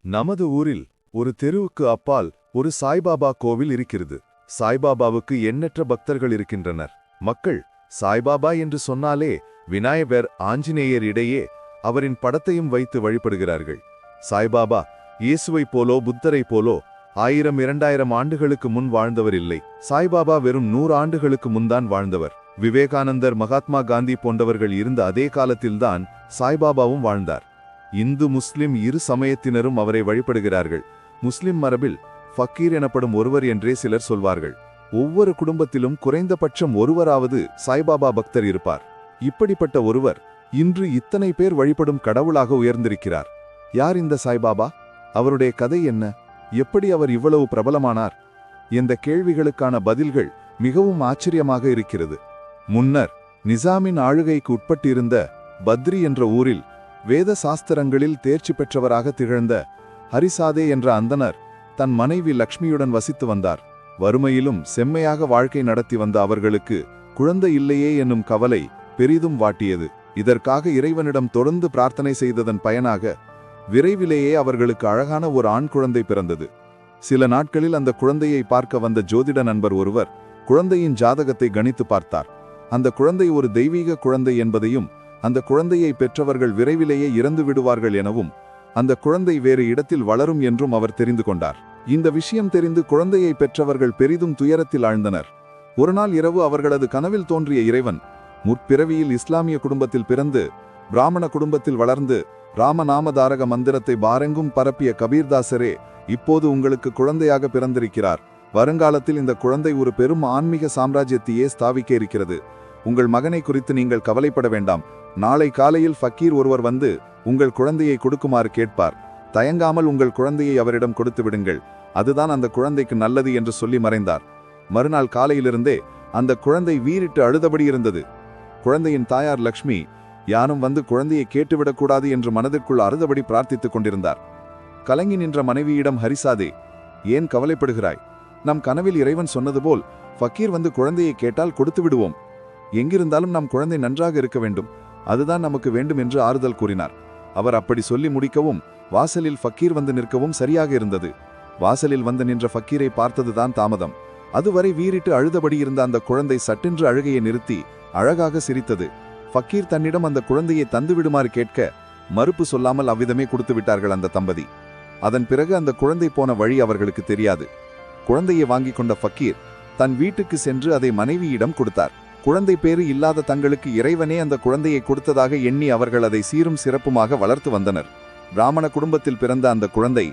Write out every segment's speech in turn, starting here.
நமது ஊரில் ஒரு தெருவுக்கு அப்பால் ஒரு சாய்பாபா கோவில் இருக்கிறது. சாய்பாபாவுக்கு எண்ணற்ற பக்தர்கள் இருக்கின்றனர். மக்கள் சாய்பாபா என்று சொன்னாலே விநாயகர், ஆஞ்சநேயர் இடையே அவரின் படத்தையும் வைத்து வழிபடுகிறார்கள். சாய்பாபா இயேசுவைப் போலோ புத்தரைப் போலோ 1000-2000 ஆண்டுகளுக்கு முன் வாழ்ந்தவர் இல்லை. சாய்பாபா வெறும் 100 ஆண்டுகளுக்கு முன்தான் வாழ்ந்தவர். விவேகானந்தர், மகாத்மா காந்தி போன்றவர்கள் இருந்த அதே காலத்தில்தான் சாய்பாபாவும் வாழ்ந்தார். இந்து முஸ்லிம் இரு சமயத்தினரும் அவரை வழிபடுகிறார்கள். முஸ்லிம் மரபில் ஃபக்கீர் எனப்படும் ஒருவர் என்றே சிலர் சொல்வார்கள். ஒவ்வொரு குடும்பத்திலும் குறைந்தபட்சம் ஒருவராவது சாய்பாபா பக்தர் இருப்பார். இப்படிப்பட்ட ஒருவர் இன்று இத்தனை பேர் வழிபடும் கடவுளாக உயர்ந்திருக்கிறார். யார் இந்த சாய்பாபா? அவருடைய கதை என்ன? எப்படி அவர் இவ்வளவு பிரபலமானார்? இந்த கேள்விகளுக்கான பதில்கள் மிகவும் ஆச்சரியமாக இருக்கிறது. முன்னர் நிசாமின் ஆளுகைக்கு உட்பட்டிருந்த பத்ரி என்ற ஊரில் வேத சாஸ்திரங்களில் தேர்ச்சி பெற்றவராக திகழ்ந்த ஹரிசாதே என்ற அந்தனர் தன் மனைவி லக்ஷ்மியுடன் வசித்து வந்தார். வறுமையிலும் செம்மையாக வாழ்க்கை நடத்தி வந்த அவர்களுக்கு குழந்தை இல்லையே என்னும் கவலை பெரிதும் வாட்டியது. இதற்காக இறைவனிடம் தொடர்ந்து பிரார்த்தனை செய்ததன் பயனாக விரைவிலேயே அவர்களுக்கு அழகான ஒரு ஆண் குழந்தை பிறந்தது. சில நாட்களில் அந்த குழந்தையை பார்க்க வந்த ஜோதிட நண்பர் ஒருவர் குழந்தையின் ஜாதகத்தை கணித்து பார்த்தார். அந்த குழந்தை ஒரு தெய்வீக குழந்தை என்பதையும், அந்த குழந்தையை பெற்றவர்கள் விரைவிலேயே இறந்து விடுவார்கள் எனவும், அந்த குழந்தை வேறு இடத்தில் வளரும் என்றும் அவர் தெரிந்து கொண்டார். இந்த விஷயம் தெரிந்து குழந்தையை பெற்றவர்கள் பெரிதும் துயரத்தில் ஆழ்ந்தனர். ஒரு நாள் இரவு அவர்களது கனவில் தோன்றிய இறைவன், முற்பிறவியில் இஸ்லாமிய குடும்பத்தில் பிறந்து பிராமண குடும்பத்தில் வளர்ந்து ராமநாமதாரக மந்திரத்தை பாரெங்கும் பரப்பிய கபீர்தாசரே இப்போது உங்களுக்கு குழந்தையாக பிறந்திருக்கிறார். வருங்காலத்தில் இந்த குழந்தை ஒரு பெரும் ஆன்மீக சாம்ராஜ்யத்தையே ஸ்தாபிக்க இருக்கிறது. உங்கள் மகனை குறித்து நீங்கள் கவலைப்பட வேண்டாம். நாளை காலையில் ஃபக்கீர் ஒருவர் வந்து உங்கள் குழந்தையை கொடுக்குமாறு கேட்பார். தயங்காமல் உங்கள் குழந்தையை அவரிடம் கொடுத்து விடுங்கள். அதுதான் அந்த குழந்தைக்கு நல்லது என்று சொல்லி மறைந்தார். மறுநாள் காலையிலிருந்தே அந்த குழந்தை வீறிட்டு அழுதபடி இருந்தது. குழந்தையின் தாயார் லக்ஷ்மி யாரும் வந்து குழந்தையை கேட்டுவிடக்கூடாது என்று மனதிற்குள் அறுதபடி பிரார்த்தித்துக் கொண்டிருந்தார். கலங்கி நின்ற மனைவியிடம், ஹரிசாதே, ஏன் கவலைப்படுகிறாய்? நம் கனவில் இறைவன் சொன்னது போல் ஃபக்கீர் வந்து குழந்தையை கேட்டால் கொடுத்து விடுவோம். எங்கிருந்தாலும் நம் குழந்தை நன்றாக இருக்க வேண்டும், அதுதான் நமக்கு வேண்டும் என்று ஆறுதல் கூறினார். அவர் அப்படி சொல்லி முடிக்கவும் வாசலில் ஃபக்கீர் வந்து நிற்கவும் சரியாக இருந்தது. வாசலில் வந்து நின்ற ஃபக்கீரை பார்த்ததுதான் தாமதம். அதுவரை வீறிட்டு அழுதபடி இருந்த அந்த குழந்தை சட்டென்று அழுகையை நிறுத்தி அழகாக சிரித்தது. ஃபக்கீர் தன்னிடம் அந்த குழந்தையை தந்துவிடுமாறு கேட்க மறுப்பு சொல்லாமல் அவ்விதமே கொடுத்து விட்டார்கள் அந்த தம்பதி. அதன் பிறகு அந்த குழந்தை போன வழி அவர்களுக்கு தெரியாது. குழந்தையை வாங்கி கொண்ட ஃபக்கீர் தன் வீட்டுக்கு சென்று அதை மனைவியிடம் கொடுத்தார். குழந்தை பேறு இல்லாத தங்களுக்கு இறைவனே அந்த குழந்தையை கொடுத்ததாக எண்ணி அவர்கள் அதை சீரும் சிறப்புமாக வளர்த்து வந்தனர். பிராமண குடும்பத்தில் பிறந்த அந்த குழந்தை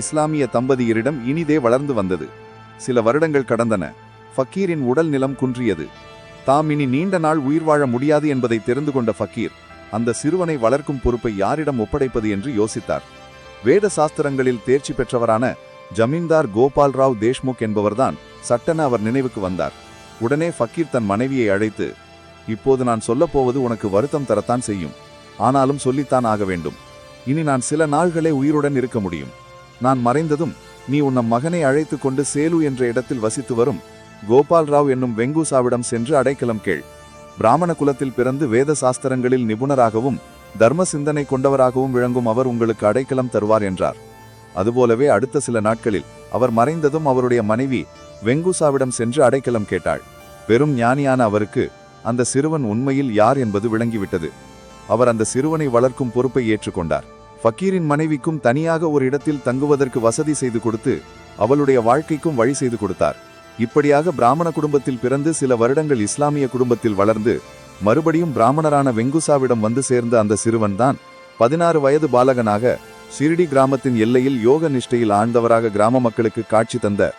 இஸ்லாமிய தம்பதியரிடம் இனிதே வளர்ந்து வந்தது. சில வருடங்கள் கடந்தன. ஃபக்கீரின் உடல் நிலம் குன்றியது. தாம் இனி நீண்ட நாள் உயிர் வாழ முடியாது என்பதை தெரிந்து கொண்ட ஃபக்கீர் அந்த சிறுவனை வளர்க்கும் பொறுப்பை யாரிடம் ஒப்படைப்பது என்று யோசித்தார். வேத சாஸ்திரங்களில் தேர்ச்சி பெற்றவரான ஜமீன்தார் கோபால் ராவ் தேஷ்முக் என்பவர்தான் சட்டென அவர் நினைவுக்கு வந்தார். உடனே ஃபக்கீர் தன் மனைவியை அழைத்து, இப்போது நான் சொல்லப்போவது உனக்கு வருத்தம் தரத்தான் செய்யும், ஆனாலும் சொல்லித்தான் ஆக வேண்டும். இனி நான் சில நாள்களே உயிருடன் இருக்க முடியும். நான் மறைந்ததும் நீ உன்னம் மகனை அழைத்து கொண்டு சேலு என்ற இடத்தில் வசித்து வரும் கோபால் ராவ் என்னும் வெங்குசாவிடம் சென்று அடைக்கலம் கேள். பிராமண குலத்தில் பிறந்து வேத சாஸ்திரங்களில் நிபுணராகவும் தர்ம சிந்தனை கொண்டவராகவும் விளங்கும் அவர் உங்களுக்கு அடைக்கலம் தருவார் என்றார். அதுபோலவே அடுத்த சில நாட்களில் அவர் மறைந்ததும் அவருடைய மனைவி வெங்குசாவிடம் சென்று அடைக்கலம் கேட்டாள். பெரும் ஞானியான அவருக்கு அந்த சிறுவன் உண்மையில் யார் என்பது விளங்கிவிட்டது. அவர் அந்த சிறுவனை வளர்க்கும் பொறுப்பை ஏற்றுக்கொண்டார். ஃபக்கீரின் மனைவிக்கும் தனியாக ஒரு இடத்தில் தங்குவதற்கு வசதி செய்து கொடுத்து அவளுடைய வாழ்க்கைக்கும் வழி செய்து கொடுத்தார். இப்படியாக பிராமண குடும்பத்தில் பிறந்து சில வருடங்கள் இஸ்லாமிய குடும்பத்தில் வளர்ந்து மறுபடியும் பிராமணரான வெங்குசாவிடம் வந்து சேர்ந்த அந்த சிறுவன் தான் 16 வயது பாலகனாக ஷிர்டி கிராமத்தின் எல்லையில் யோக நிஷ்டையில் ஆழ்ந்தவராக கிராம மக்களுக்கு காட்சி தந்த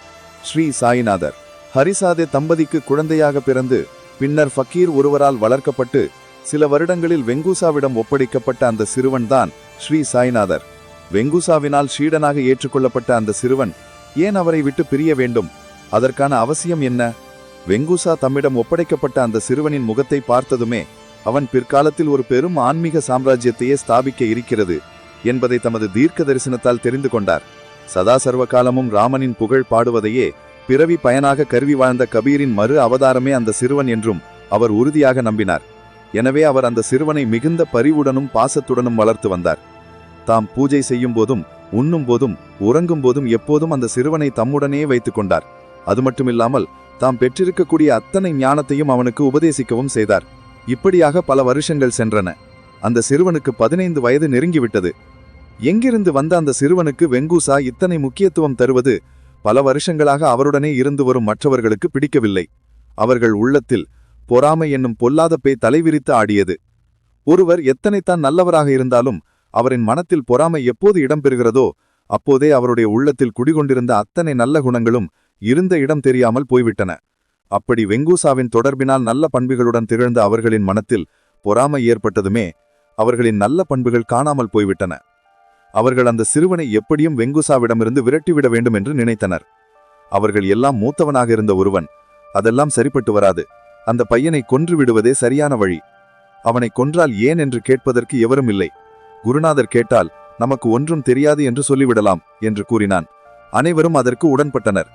ஸ்ரீ சாய்நாதர். ஹரிசாதே தம்பதிக்கு குழந்தையாக பிறந்து பின்னர் ஃபக்கீர் ஒருவரால் வளர்க்கப்பட்டு சில வருடங்களில் வெங்குசாவிடம் ஒப்படைக்கப்பட்ட அந்த சிறுவன் தான் ஸ்ரீ சாய்நாதர். வெங்குசாவினால் ஷீடனாக ஏற்றுக்கொள்ளப்பட்ட அந்த சிறுவன் ஏன் அவரை விட்டு பிரிய வேண்டும்? அதற்கான அவசியம் என்ன? வெங்குசா தம்மிடம் ஒப்படைக்கப்பட்ட அந்த சிறுவனின் முகத்தை பார்த்ததுமே அவன் பிற்காலத்தில் ஒரு பெரும் ஆன்மீக சாம்ராஜ்யத்தையே ஸ்தாபிக்க இருக்கிறது என்பதை தமது தீர்க்க தரிசனத்தால் தெரிந்து கொண்டார். சதா சர்வ காலமும் ராமனின் புகழ் பாடுவதையே பிறவி பயனாக கருவி வாழ்ந்த கபீரின் மறு அவதாரமே அந்த சிறுவன் என்றும் அவர் உறுதியாக நம்பினார். எனவே அவர் அந்த சிறுவனை மிகுந்த பரிவுடனும் பாசத்துடனும் வளர்த்து வந்தார். தாம் பூஜை செய்யும் போதும் உண்ணும் போதும் உறங்கும் போதும் எப்போதும் அந்த சிறுவனை தம்முடனே வைத்துக் கொண்டார். அது மட்டுமில்லாமல் தாம் பெற்றிருக்கக்கூடிய அத்தனை ஞானத்தையும் அவனுக்கு உபதேசிக்கவும் செய்தார். இப்படியாக பல வருஷங்கள் சென்றன. அந்த சிறுவனுக்கு 15 வயது நெருங்கிவிட்டது. எங்கிருந்து வந்த அந்த சிறுவனுக்கு வெங்கூசா இத்தனை முக்கியத்துவம் தருவது பல வருஷங்களாக அவருடனே இருந்து வரும் மற்றவர்களுக்கு பிடிக்கவில்லை. அவர்கள் உள்ளத்தில் பொறாமை என்னும் பொல்லாத பேய் தலைவிரித்து ஆடியது. ஒருவர் எத்தனைத்தான் நல்லவராக இருந்தாலும் அவரின் மனத்தில் பொறாமை எப்போது இடம்பெறுகிறதோ அப்போதே அவருடைய உள்ளத்தில் குடிகொண்டிருந்த அத்தனை நல்ல குணங்களும் இருந்த இடம் தெரியாமல் போய்விட்டன. அப்படி வெங்கூசாவின் தொடர்பினால் நல்ல பண்புகளுடன் திகழ்ந்த அவர்களின் மனத்தில் பொறாமை ஏற்பட்டதுமே அவர்களின் நல்ல பண்புகள் காணாமல் போய்விட்டன. அவர்கள் அந்த சிறுவனை எப்படியும் வெங்கூசாவிடமிருந்து விரட்டிவிட வேண்டும் என்று நினைத்தனர். அவர்கள் எல்லாம் மூத்தவனாக இருந்த ஒருவன். அதெல்லாம் சரிப்பட்டு வராது. அந்த பையனை கொன்று விடுவதே சரியான வழி. அவனை கொன்றால் ஏன் என்று கேட்பதற்கு எவரும் இல்லை. குருநாதர் கேட்டால் நமக்கு ஒன்றும் தெரியாது என்று சொல்லிவிடலாம் என்று கூறினான். அனைவரும் அதற்கு உடன்பட்டனர்.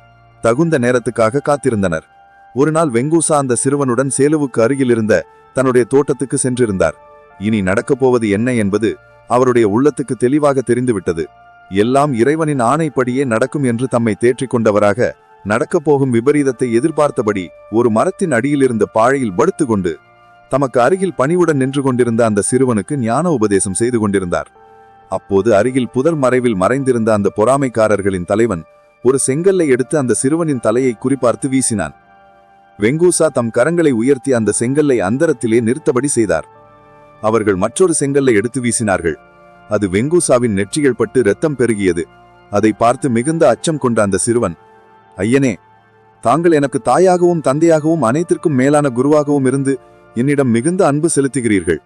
தகுந்த நேரத்துக்காக காத்திருந்தனர். ஒரு நாள் வெங்கூசா அந்த சிறுவனுடன் சேலுவுக்கு அருகில் இருந்த தன்னுடைய தோட்டத்துக்கு சென்றிருந்தார். இனி நடக்கப் போவது என்ன என்பது அவருடைய உள்ளத்துக்கு தெளிவாக தெரிந்துவிட்டது. எல்லாம் இறைவனின் ஆணைப்படியே நடக்கும் என்று தம்மை தேற்றிக் கொண்டவராக நடக்கப் போகும் விபரீதத்தை எதிர்பார்த்தபடி ஒரு மரத்தின் அடியிலிருந்த பாழையில் படுத்துக்கொண்டு தமக்கு அருகில் பணிவுடன் நின்று கொண்டிருந்த அந்த சிறுவனுக்கு ஞான உபதேசம் செய்து கொண்டிருந்தார். அப்போது அருகில் புதர் மறைவில் மறைந்திருந்த அந்த பொறாமைக்காரர்களின் தலைவன் ஒரு செங்கல்லை எடுத்து அந்த சிறுவனின் தலையை குறிப்பார்த்து வீசினான். வெங்கூசா தம் கரங்களை உயர்த்தி அந்த செங்கல்லை அந்தரத்திலே நிறுத்தபடி செய்தார். அவர்கள் மற்றொரு செங்கல்லை எடுத்து வீசினார்கள். அது வெங்கூசாவின் நெற்றிகள் பட்டு இரத்தம் பெருகியது. அதை பார்த்து மிகுந்த அச்சம் கொண்ட அந்த சிறுவன், ஐயனே, தாங்கள் எனக்கு தாயாகவும் தந்தையாகவும் அனைத்திற்கும் மேலான குருவாகவும் இருந்து என்னிடம் மிகுந்த அன்பு செலுத்துகிறீர்கள்.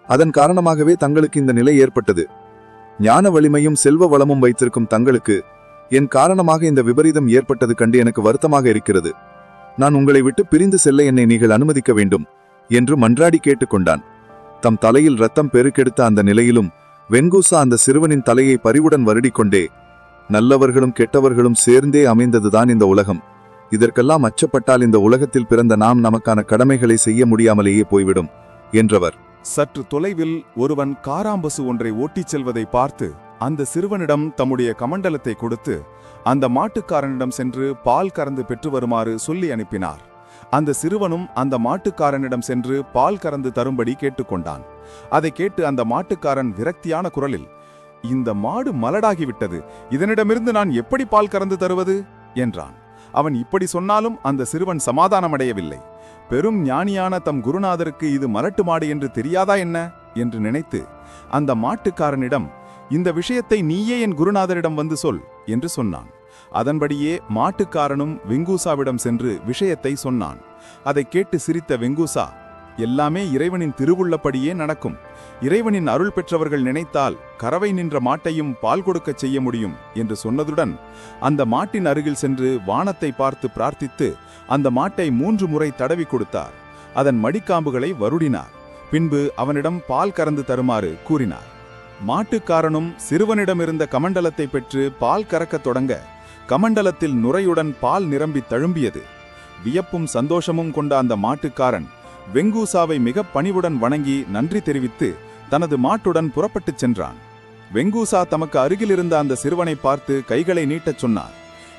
அதன் காரணமாகவே தங்களுக்கு இந்த நிலை ஏற்பட்டது. ஞான வலிமையும் செல்வ வளமும் வைத்திருக்கும் தங்களுக்கு என் காரணமாக இந்த விபரீதம் ஏற்பட்டது கண்டு எனக்கு வருத்தமாக இருக்கிறது. நான் உங்களை விட்டு பிரிந்து செல்ல என்னை நீங்கள் அனுமதிக்க வேண்டும் என்று மன்றாடி கேட்டுக்கொண்டான். தம் தலையில் இரத்தம் பெருக்கெடுத்த அந்த நிலையிலும் வெங்கூசா அந்த சிறுவனின் தலையை பரிவுடன் வருடிக்கொண்டே, நல்லவர்களும் கெட்டவர்களும் சேர்ந்தே அமைந்ததுதான் இந்த உலகம். இதற்கெல்லாம் அச்சப்பட்டால் இந்த உலகத்தில் பிறந்த நாம் நமக்கான கடமைகளை செய்ய முடியாமலேயே போய்விடும் என்றவர். சற்று தொலைவில் ஒருவன் காராம்பசு ஒன்றை ஓட்டிச் செல்வதை பார்த்து அந்த சிறுவனிடம் தம்முடைய கமண்டலத்தை கொடுத்து அந்த மாட்டுக்காரனிடம் சென்று பால் கறந்து பெற்று வருமாறு சொல்லி அனுப்பினார். அந்த சிறுவனும் அந்த மாட்டுக்காரனிடம் சென்று பால் கறந்து தரும்படி கேட்டுக்கொண்டான். அதை கேட்டு அந்த மாட்டுக்காரன் விரக்தியான குரலில், இந்த மாடு மலடாகிவிட்டது, இதனிடமிருந்து நான் எப்படி பால் கறந்து தருவது என்றான். அவன் இப்படி சொன்னாலும் அந்த சிறுவன் சமாதானமடையவில்லை. பெரும் ஞானியான தம் குருநாதருக்கு இது மலட்டு மாடு என்று தெரியாதா என்ன என்று நினைத்து அந்த மாட்டுக்காரனிடம், இந்த விஷயத்தை நீயே என் குருநாதரிடம் வந்து சொல் என்று சொன்னான். அதன்படியே மாட்டுக்காரனும் வெங்கூசாவிடம் சென்று விஷயத்தை சொன்னான். அதை கேட்டு சிரித்த வெங்கூசா, எல்லாமே இறைவனின் திருவுள்ளப்படியே நடக்கும். இறைவனின் அருள் பெற்றவர்கள் நினைத்தால் கறவை நின்ற மாட்டையும் பால் கொடுக்கச் செய்ய முடியும் என்று சொன்னதுடன் அந்த மாட்டின் அருகில் சென்று வானத்தை பார்த்து பிரார்த்தித்து அந்த மாட்டை 3 முறை தடவி கொடுத்தார். அதன் மடிக்காம்புகளை வருடினார். பின்பு அவனிடம் பால் கறந்து தருமாறு கூறினார். மாட்டுக்காரனும் சிறுவனிடமிருந்த கமண்டலத்தை பெற்று பால் கறக்கத் தொடங்க கமண்டலத்தில் நுரையுடன் பால் நிரம்பி தழும்பியது. வியப்பும் சந்தோஷமும் கொண்ட அந்த மாட்டுக்காரன் வெங்கூசாவை மிக பணிவுடன் வணங்கி நன்றி தெரிவித்து தனது மாட்டுடன் புறப்பட்டுச் சென்றான். வெங்கூசா தமக்கு அருகிலிருந்த அந்த சிறுவனை பார்த்து கைகளை நீட்டச் சொன்னார்.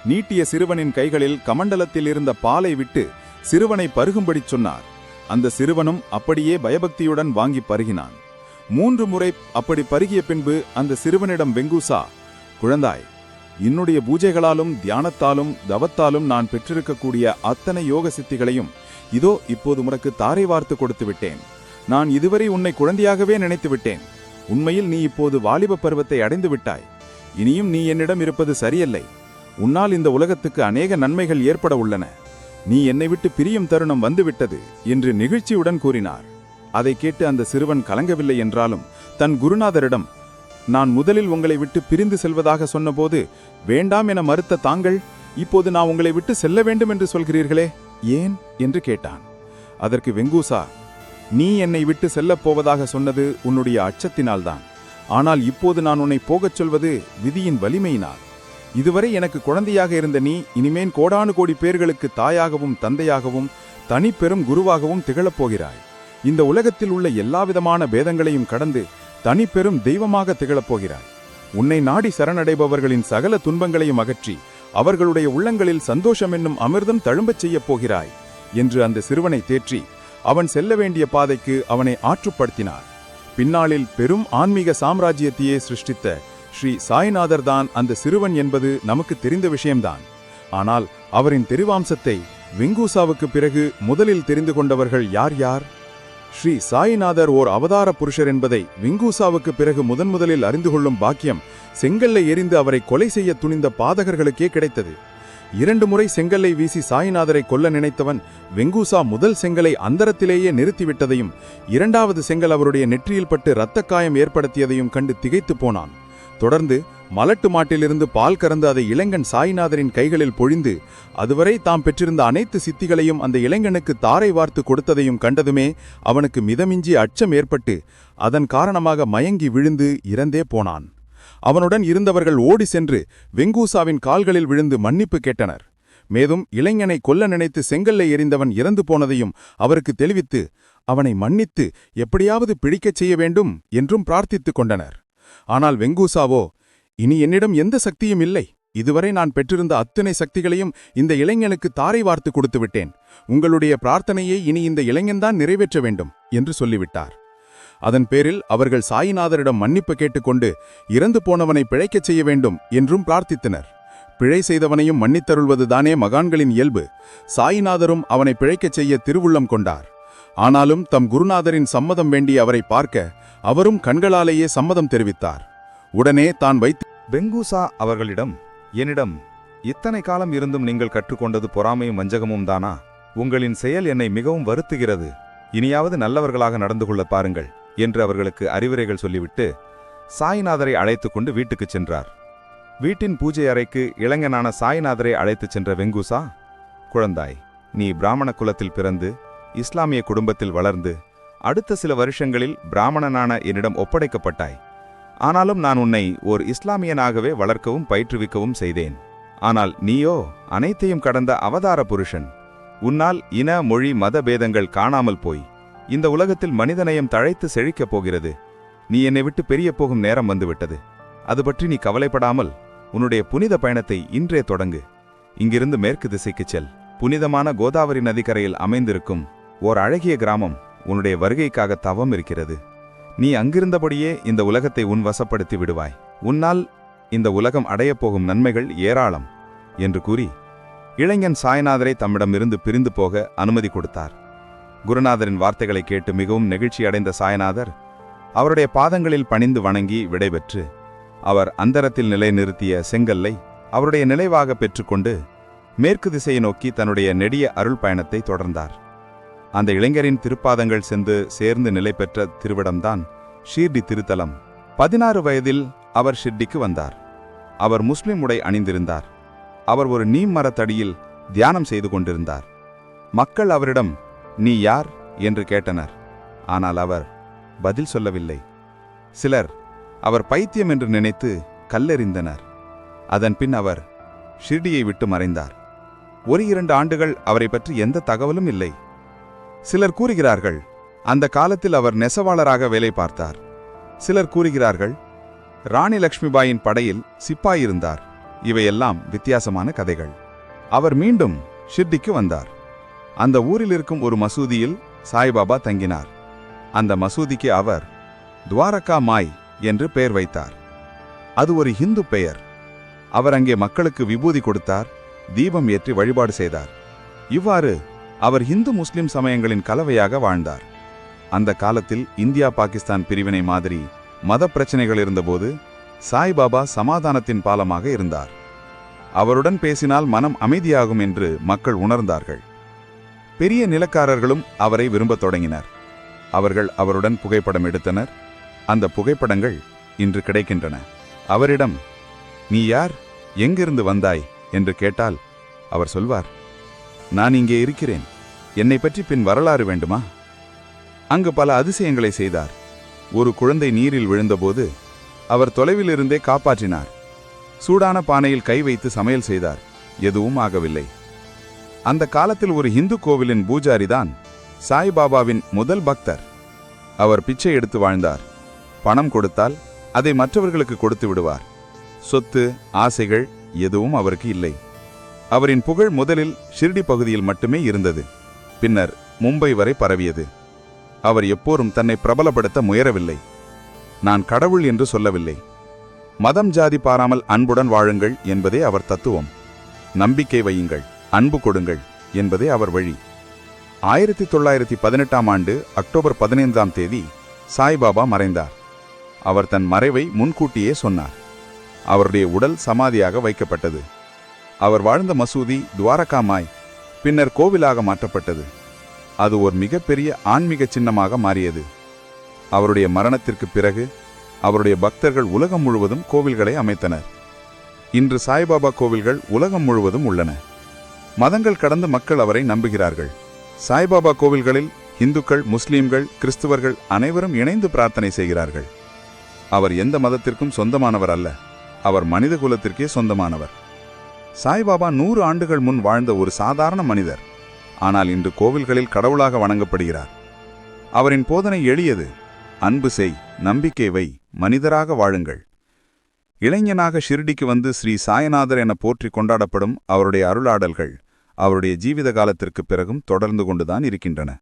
நீட்டிய சிறுவனின் கைகளில் கமண்டலத்தில் இருந்த பாலை விட்டு சிறுவனை பருகும்படி சொன்னார். அந்த சிறுவனும் அப்படியே பயபக்தியுடன் வாங்கி பருகினான். 3 முறை அப்படி பருகிய பின்பு அந்த சிறுவனிடம் வெங்கூசா, குழந்தாய், என்னுடைய பூஜைகளாலும் தியானத்தாலும் தவத்தாலும் நான் பெற்றிருக்கக்கூடிய அத்தனை யோக சித்திகளையும் இதோ இப்போது உனக்கு தாரை வார்த்து கொடுத்து விட்டேன். நான் இதுவரை உன்னை குழந்தையாகவே நினைத்து விட்டேன். உண்மையில் நீ இப்போது வாலிப பருவத்தை அடைந்து விட்டாய். இனியும் நீ என்னிடம் இருப்பது சரியல்லை. உன்னால் இந்த உலகத்துக்கு அநேக நன்மைகள் ஏற்பட உள்ளன. நீ என்னை விட்டு பிரியும் தருணம் வந்துவிட்டது என்று நெகிழ்ச்சியுடன் கூறினார். அதை கேட்டு அந்த சிறுவன் கலங்கவில்லை என்றாலும் தன் குருநாதரிடம், நான் முதலில் உங்களை விட்டு பிரிந்து செல்வதாக சொன்னபோது வேண்டாம் என மறுத்த தாங்கள் இப்போது நான் உங்களை விட்டு செல்ல வேண்டும் என்று சொல்கிறீர்களே, ஏன் என்று கேட்டான். அதற்கு வெங்கூசா, நீ என்னை விட்டு செல்லப் போவதாக சொன்னது உன்னுடைய அச்சத்தினால்தான். ஆனால் இப்போது நான் உன்னை போகச் சொல்வது விதியின் வலிமையினால். இதுவரை எனக்கு குழந்தையாக இருந்த நீ இனிமேன் கோடானு கோடி பேர்களுக்கு தாயாகவும் தந்தையாகவும் தனி பெரும் குருவாகவும் திகழப் போகிறாய். இந்த உலகத்தில் உள்ள எல்லாவிதமான பேதங்களையும் கடந்து தனி பெரும் தெய்வமாக திகழப் போகிறாய். உன்னை நாடி சரணடைபவர்களின் சகல துன்பங்களையும் அகற்றி அவர்களுடைய உள்ளங்களில் சந்தோஷம் என்னும் அமிர்தம் தழும்பச் செய்யப் போகிறாய் என்று அந்த சிறுவனை தேற்றி அவன் செல்ல வேண்டிய பாதைக்கு அவனை ஆற்றுப்படுத்தினார். பின்னாளில் பெரும் ஆன்மீக சாம்ராஜ்யத்தையே சிருஷ்டித்த ஸ்ரீ சாய்நாதர் தான் அந்த சிறுவன் என்பது நமக்கு தெரிந்த விஷயம்தான். ஆனால் அவரின் தெரிவாம்சத்தை வெங்கூசாவுக்கு பிறகு முதலில் தெரிந்து கொண்டவர்கள் யார் யார்? ஸ்ரீ சாய்நாதர் ஓர் அவதார புருஷர் என்பதை வெங்கூசாவுக்கு பிறகு முதலில் அறிந்து கொள்ளும் பாக்கியம் செங்கல்லை எரிந்து அவரை கொலை செய்ய துணிந்த பாதகர்களுக்கே கிடைத்தது. 2 முறை செங்கல்லை வீசி சாய்நாதரை கொல்ல நினைத்தவன் வெங்கூசா முதல் செங்கலை அந்தரத்திலேயே நிறுத்திவிட்டதையும் 2வது செங்கல் அவருடைய நெற்றியில் பட்டு இரத்தக்காயம் ஏற்படுத்தியதையும் கண்டு திகைத்து போனான். தொடர்ந்து மலட்டு மாட்டிலிருந்து பால் கறந்து அதை இளைஞன் சாய்நாதரின் கைகளில் பொழிந்து அதுவரை தாம் பெற்றிருந்த அனைத்து சித்திகளையும் அந்த இளைஞனுக்கு தாரை வார்த்து கொடுத்ததையும் கண்டதுமே அவனுக்கு மிதமிஞ்சி அச்சம் ஏற்பட்டு அதன் காரணமாக மயங்கி விழுந்து இறந்தே போனான். அவனுடன் இருந்தவர்கள் ஓடி சென்று வெங்கூசாவின் கால்களில் விழுந்து மன்னிப்பு கேட்டனர். மேலும் இளைஞனை கொல்ல நினைத்து செங்கல்லை எறிந்தவன் இறந்து போனதையும் அவருக்கு தெளிவித்து அவனை மன்னித்து எப்படியாவது பிடிக்கச் செய்ய வேண்டும் என்றும் பிரார்த்தித்துக் கொண்டனர். ஆனால் வெங்கூசாவோ, இனி என்னிடம் எந்த சக்தியும் இல்லை. இதுவரை நான் பெற்றிருந்த அத்தனை சக்திகளையும் இந்த இளைஞனுக்கு தாரை வார்த்து கொடுத்து விட்டேன். உங்களுடைய பிரார்த்தனையை இனி இந்த இளைஞன்தான் நிறைவேற்ற வேண்டும் என்று சொல்லிவிட்டார். அதன் பேரில் அவர்கள் சாய்நாதரிடம் மன்னிப்பு கேட்டுக்கொண்டு இறந்து போனவனை பிழைக்கச் செய்ய வேண்டும் என்றும் பிரார்த்தித்தனர். பிழை செய்தவனையும் மன்னித்தருள்வதுதானே மகான்களின் இயல்பு. சாய்நாதரும் அவனை பிழைக்கச் செய்ய திருவுள்ளம் கொண்டார். ஆனாலும் தம் குருநாதரின் சம்மதம் வேண்டி அவரை பார்க்க அவரும் கண்களாலேயே சம்மதம் தெரிவித்தார். உடனே தான் வைத்து வெங்கூசா அவர்களிடம், என்னிடம் இத்தனை காலம் இருந்தும் நீங்கள் கற்றுக்கொண்டது பொறாமையும் வஞ்சகமும் தானா? உங்களின் செயல் என்னை மிகவும் வருத்துகிறது. இனியாவது நல்லவர்களாக நடந்து கொள்ள பாருங்கள் என்று அவர்களுக்கு அறிவுரைகள் சொல்லிவிட்டு சாய்நாதரை அழைத்து கொண்டு வீட்டுக்குச் சென்றார். வீட்டின் பூஜை அறைக்கு இளைஞனான சாய்நாதரை அழைத்துச் சென்ற வெங்கூசா, குழந்தாய், நீ பிராமண குலத்தில் பிறந்து இஸ்லாமிய குடும்பத்தில் வளர்ந்து அடுத்த சில வருஷங்களில் பிராமணனான என்னிடம் ஒப்படைக்கப்பட்டாய். ஆனாலும் நான் உன்னை ஓர் இஸ்லாமியனாகவே வளர்க்கவும் பயிற்றுவிக்கவும் செய்தேன். ஆனால் நீயோ அனைத்தையும் கடந்த அவதார புருஷன். உன்னால் இன மொழி மத பேதங்கள் காணாமல் போய் இந்த உலகத்தில் மனிதநேயம் தழைத்து செழிக்கப் போகிறது. நீ என்னை விட்டு பெரிய போகும் நேரம் வந்துவிட்டது. அது பற்றி நீ கவலைப்படாமல் உன்னுடைய புனித பயணத்தை இன்றே தொடங்கு. இங்கிருந்து மேற்கு திசைக்குச் செல். புனிதமான கோதாவரி நதிக்கரையில் அமைந்திருக்கும் ஓர் அழகிய கிராமம் உன்னுடைய வருகைக்காக தவம் இருக்கிறது. நீ அங்கிருந்தபடியே இந்த உலகத்தை உன் வசப்படுத்தி விடுவாய். உன்னால் இந்த உலகம் அடையப்போகும் நன்மைகள் ஏராளம் என்று கூறி இளைஞன் சாய்நாதரை தம்மிடமிருந்து பிரிந்து போக அனுமதி கொடுத்தார். குருநாதரின் வார்த்தைகளை கேட்டு மிகவும் நெகிழ்ச்சி அடைந்த சாய்நாதர் அவருடைய பாதங்களில் பணிந்து வணங்கி விடைபெற்று அவர் அந்தரத்தில் நிலைநிறுத்திய செங்கல்லை அவருடைய நினைவாக பெற்றுக்கொண்டு மேற்கு திசையை நோக்கி தன்னுடைய நெடிய அருள் பயணத்தை தொடர்ந்தார். அந்த இளைஞரின் திருப்பாதங்கள் சென்று சேர்ந்து நிலை பெற்ற திருவிடம்தான் ஷீர்டி திருத்தலம். 16 வயதில் அவர் ஷிர்டிக்கு வந்தார். அவர் முஸ்லிம் உடை அணிந்திருந்தார். அவர் ஒரு நீம் மரத்தடியில் தியானம் செய்து கொண்டிருந்தார். மக்கள் அவரிடம், நீ யார் என்று கேட்டனர். ஆனால் அவர் பதில் சொல்லவில்லை. சிலர் அவர் பைத்தியம் என்று நினைத்து கல்லெறிந்தனர். அதன் பின் அவர் ஷிர்டியை விட்டு மறைந்தார். 1-2 ஆண்டுகள் அவரை பற்றி எந்த தகவலும் இல்லை. சிலர் கூறுகிறார்கள் அந்த காலத்தில் அவர் நெசவாளராக வேலை பார்த்தார். சிலர் கூறுகிறார்கள் ராணி லக்ஷ்மிபாயின் படையில் சிப்பாயிருந்தார். இவையெல்லாம் வித்தியாசமான கதைகள். அவர் மீண்டும் ஷிர்டிக்கு வந்தார். அந்த ஊரில் இருக்கும் ஒரு மசூதியில் சாய்பாபா தங்கினார். அந்த மசூதிக்கு அவர் துவாரகா மாய் என்று பெயர் வைத்தார். அது ஒரு ஹிந்து பெயர். அவர் அங்கே மக்களுக்கு விபூதி கொடுத்தார், தீபம் ஏற்றி வழிபாடு செய்தார். இவ்வாறு அவர் இந்து முஸ்லிம் சமயங்களின் கலவையாக வாழ்ந்தார். அந்த காலத்தில் இந்தியா பாகிஸ்தான் பிரிவினை மாதிரி மத பிரச்சனைகள் இருந்தபோது சாய்பாபா சமாதானத்தின் பாலமாக இருந்தார். அவருடன் பேசினால் மனம் அமைதியாகும் என்று மக்கள் உணர்ந்தார்கள். பெரிய நிலக்காரர்களும் அவரை விரும்பத் தொடங்கினர். அவர்கள் அவருடன் புகைப்படம் எடுத்தனர். அந்த புகைப்படங்கள் இன்று கிடைக்கின்றன. அவரிடம், நீ யார், எங்கிருந்து வந்தாய் என்று கேட்டால் அவர் சொல்வார், நான் இங்கே இருக்கிறேன், என்னை பற்றி பின் வரலாறு வேண்டுமா? அங்கு பல அதிசயங்களை செய்தார். ஒரு குழந்தை நீரில் விழுந்தபோது அவர் தொலைவிலிருந்தே காப்பாற்றினார். சூடான பானையில் கை வைத்து சமையல் செய்தார். எதுவும் ஆகவில்லை. அந்த காலத்தில் ஒரு இந்து கோவிலின் பூஜாரிதான் சாய்பாபாவின் முதல் பக்தர். அவர் பிச்சை எடுத்து வாழ்ந்தார். பணம் கொடுத்தால் அதை மற்றவர்களுக்கு கொடுத்து விடுவார். சொத்து, ஆசைகள் எதுவும் அவருக்கு இல்லை. அவரின் புகழ் முதலில் ஷிர்டி பகுதியில் மட்டுமே இருந்தது. பின்னர் மும்பை வரை பரவியது. அவர் எப்போதும் தன்னை பிரபலப்படுத்த முயறவில்லை. நான் கடவுள் என்று சொல்லவில்லை. மதம் ஜாதி பாராமல் அன்புடன் வாழுங்கள் என்பதே அவர் தத்துவம். நம்பிக்கை வையுங்கள், அன்பு கொடுங்கள் என்பதே அவர் வழி. 1918ஆம் ஆண்டு அக்டோபர் 15ஆம் தேதி சாய்பாபா மறைந்தார். அவர் தன் மறைவை முன்கூட்டியே சொன்னார். அவருடைய உடல் சமாதியாக வைக்கப்பட்டது. அவர் வாழ்ந்த மசூதி துவாரகாமாய் பின்னர் கோவிலாக மாற்றப்பட்டது. அது ஒரு மிகப்பெரிய ஆன்மீக சின்னமாக மாறியது. அவருடைய மரணத்திற்கு பிறகு அவருடைய பக்தர்கள் உலகம் முழுவதும் கோவில்களை அமைத்தனர். இன்று சாய்பாபா கோவில்கள் உலகம் முழுவதும் உள்ளன. மதங்கள் கடந்து மக்கள் அவரை நம்புகிறார்கள். சாய்பாபா கோவில்களில் இந்துக்கள், முஸ்லீம்கள், கிறிஸ்துவர்கள் அனைவரும் இணைந்து பிரார்த்தனை செய்கிறார்கள். அவர் எந்த மதத்திற்கும் சொந்தமானவர் அல்ல. அவர் மனித குலத்திற்கே சொந்தமானவர். சாய்பாபா 100 ஆண்டுகள் முன் வாழ்ந்த ஒரு சாதாரண மனிதர். ஆனால் இன்று கோவில்களில் கடவுளாக வணங்கப்படுகிறார். அவரின் போதனை எளியது. அன்பு செய், நம்பிக்கை வை, மனிதராக வாழுங்கள். இளைஞனாக ஷிர்டிக்கு வந்து ஸ்ரீ சாய்நாதர் என போற்றி கொண்டாடப்படும் அவருடைய அருளாடல்கள் அவருடைய ஜீவித காலத்திற்கு பிறகும் தொடர்ந்து கொண்டுதான் இருக்கின்றன.